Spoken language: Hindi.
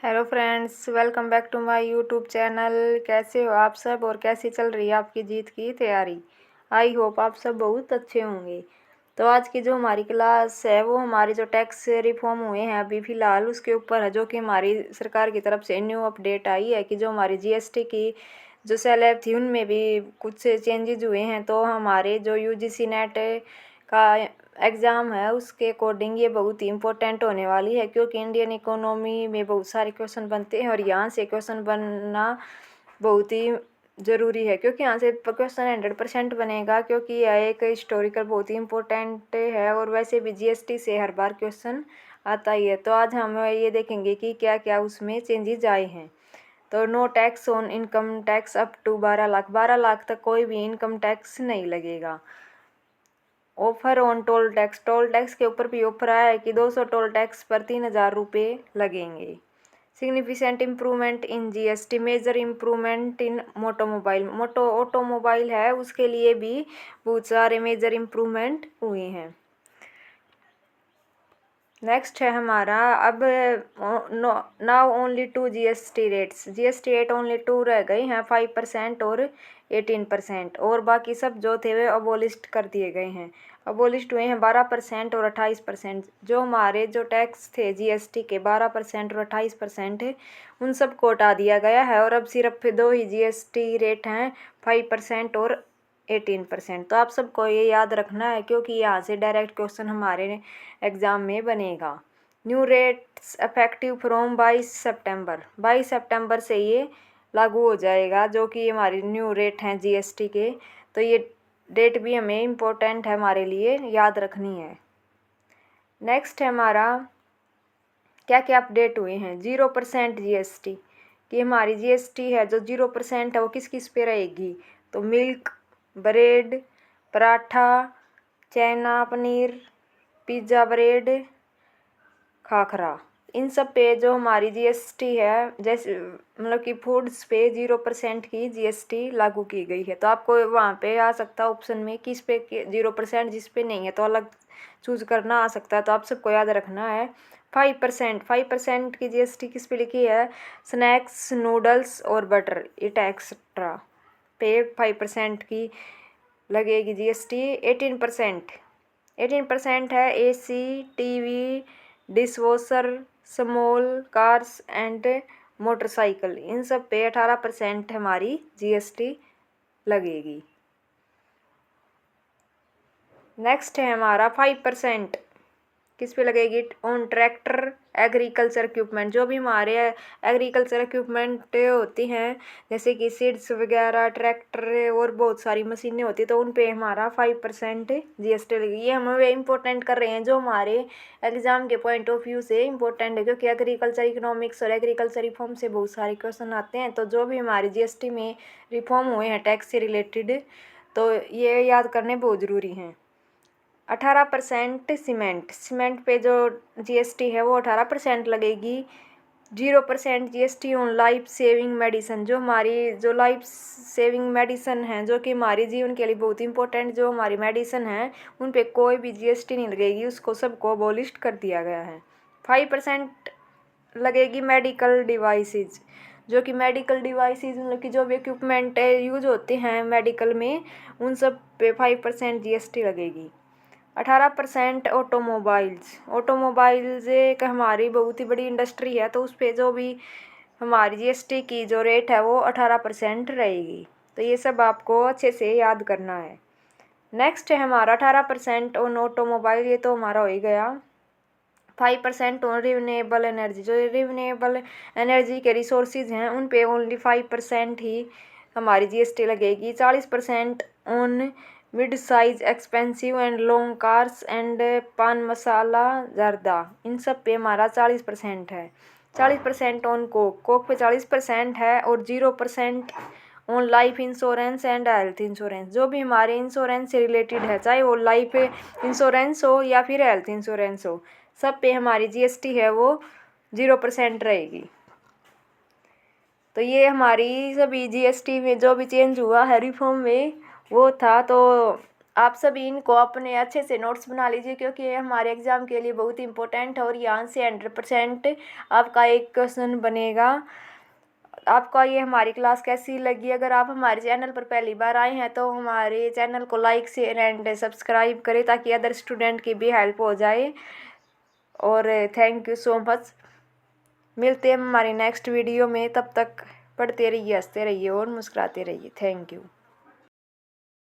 Hello friends, welcome back to my YouTube channel. कैसे हो आप सब और कैसी चल रही है आपकी जीत की तैयारी। आई होप आप सब बहुत अच्छे होंगे। तो आज की जो हमारी क्लास है वो हमारी जो टैक्स रिफॉर्म हुए हैं अभी फ़िलहाल उसके ऊपर है, जो कि हमारी सरकार की तरफ से न्यू अपडेट आई है कि जो हमारी जीएसटी की जो स्लैब थी उनमें भी कुछ चेंजेज हुए हैं। तो हमारे जो यूजीसी नेट का एग्ज़ाम है उसके अकॉर्डिंग ये बहुत ही इम्पोर्टेंट होने वाली है, क्योंकि इंडियन इकोनॉमी में बहुत सारे क्वेश्चन बनते हैं और यहाँ से क्वेश्चन बनना बहुत ही ज़रूरी है, क्योंकि यहाँ से क्वेश्चन 100% बनेगा, क्योंकि यह एक हिस्टोरिकल बहुत ही इम्पोर्टेंट है और वैसे भी जीएसटी से हर बार क्वेश्चन आता ही है। तो आज हम ये देखेंगे कि क्या क्या उसमें चेंजेज आए हैं। तो no tax on income tax up to 12 lakh तक कोई भी इनकम टैक्स नहीं लगेगा। ऑफर ऑन टोल टैक्स के ऊपर भी ऑफर आया है कि 200 टोल टैक्स पर 3,000 रुपये लगेंगे। Significant improvement in GST, major improvement in automobile है उसके लिए भी बहुत सारे मेजर इम्प्रूवमेंट हुए हैं। नेक्स्ट है हमारा अब now only 2 GST rates, GST rate only 2 रह गई हैं, 5% और 18%, और बाकी सब जो थे वे अबोलिस्ट कर दिए गए हैं। अबोलिस्ट हुए हैं 12% और 28%। जो हमारे जो टैक्स थे जीएसटी के 12% और 28% उन सब को हटा दिया गया है, और अब सिर्फ 2 ही जीएसटी रेट हैं, 5% और 18%। तो आप सबको ये याद रखना है, क्योंकि यहाँ से डायरेक्ट क्वेश्चन हमारे एग्ज़ाम में बनेगा। न्यू रेट्स इफेक्टिव फ्रॉम 22 सितंबर, 22 सितंबर से ये लागू हो जाएगा, जो कि हमारी न्यू रेट हैं जीएसटी के। तो ये डेट भी हमें इम्पोर्टेंट है, हमारे लिए याद रखनी है। नेक्स्ट है हमारा क्या क्या अपडेट हुए हैं। 0% जीएसटी कि हमारी जीएसटी है जो 0% है वो किस किस पे रहेगी। तो मिल्क, ब्रेड, पराठा, चाइना पनीर, पिज़्ज़ा ब्रेड, खाखरा, इन सब पे जो हमारी जीएसटी है, जैसे मतलब कि फूड्स पे 0% की जीएसटी लागू की गई है। तो आपको वहाँ पे आ सकता है ऑप्शन में किस पे 0%, जिस पे नहीं है तो अलग चूज करना आ सकता है। तो आप सबको याद रखना है 5% की जीएसटी किस पे लिखी है। स्नैक्स, नूडल्स और बटर इट एक्स्ट्रा पे 5% की लगेगी जीएसटी। 18% है AC, TV, dishwasher, small cars and motorcycle, इन सब पे 18% हमारी जीएसटी लगेगी। नेक्स्ट है हमारा 5% किस पे लगेगी। ऑन ट्रैक्टर, एग्रीकल्चर इक्विपमेंट, जो भी हमारे एग्रीकल्चर इक्विपमेंट होती हैं जैसे कि सीड्स वगैरह, ट्रैक्टर और बहुत सारी मशीनें होती हैं, तो उन पे हमारा 5% जीएसटी लगेगी। ये हम वे इम्पोर्टेंट कर रहे हैं जो हमारे एग्जाम के पॉइंट ऑफ व्यू से इम्पोर्टेंट है, क्योंकि एग्रीकल्चर इकोनॉमिक्स और एग्रीकल्चर रिफॉर्म से बहुत सारे क्वेश्चन आते हैं। तो जो भी हमारे जीएसटी में रिफॉर्म हुए हैं टैक्स से रिलेटेड, तो ये याद करने बहुत ज़रूरी हैं। 18% सीमेंट पे जो जीएसटी है वो 18% लगेगी। 0% GST on life saving medicine, जो हमारी जो लाइफ सेविंग मेडिसिन हैं जो कि हमारे जीवन के लिए बहुत इंपॉर्टेंट जो हमारी मेडिसिन है उन पे कोई भी जीएसटी नहीं लगेगी, उसको सबको अबॉलिश कर दिया गया है। 5% लगेगी मेडिकल डिवाइसेज, जो कि मेडिकल डिवाइसेज मतलब कि जो भी इक्विपमेंट यूज होते हैं मेडिकल में उन सब पे 5% जीएसटी लगेगी। 18% ऑटोमोबाइल्स एक हमारी बहुत ही बड़ी इंडस्ट्री है, तो उस पर जो भी हमारी जीएसटी की जो रेट है वो 18% रहेगी। तो ये सब आपको अच्छे से याद करना है। नेक्स्ट है हमारा 18% ऑन ऑटोमोबाइल, ये तो हमारा हो ही गया। 5% ऑन रिन्यूएबल एनर्जी, जो रिन्यूएबल एनर्जी के रिसोर्सेज हैं उन पे ओनली 5% ही हमारी जीएसटी लगेगी। 40% on mid size expensive and long cars and पान मसाला जर्दा, इन सब पे हमारा 40% है। 40% ऑन कोक पे 40% है, और 0% on life insurance and health insurance, जो भी हमारे इंश्योरेंस से रिलेटेड है, चाहे वो लाइफ इंश्योरेंस हो या फिर हेल्थ इंश्योरेंस हो, सब पे हमारी जीएसटी है वो 0% रहेगी। तो ये हमारी सभी जीएसटी में जो भी चेंज हुआ है रिफॉर्म में वो था। तो आप सभी इनको अपने अच्छे से नोट्स बना लीजिए, क्योंकि ये हमारे एग्ज़ाम के लिए बहुत इंपॉर्टेंट है और यहाँ से 100% आपका एक क्वेश्चन बनेगा। आपको ये हमारी क्लास कैसी लगी? अगर आप हमारे चैनल पर पहली बार आए हैं तो हमारे चैनल को लाइक शेयर एंड सब्सक्राइब करें, ताकि अदर स्टूडेंट की भी हेल्प हो जाए। और थैंक यू सो मच। मिलते हैं हमारी नेक्स्ट वीडियो में, तब तक पढ़ते रहिए, हंसते रहिए और मुस्कुराते रहिए। Thank you.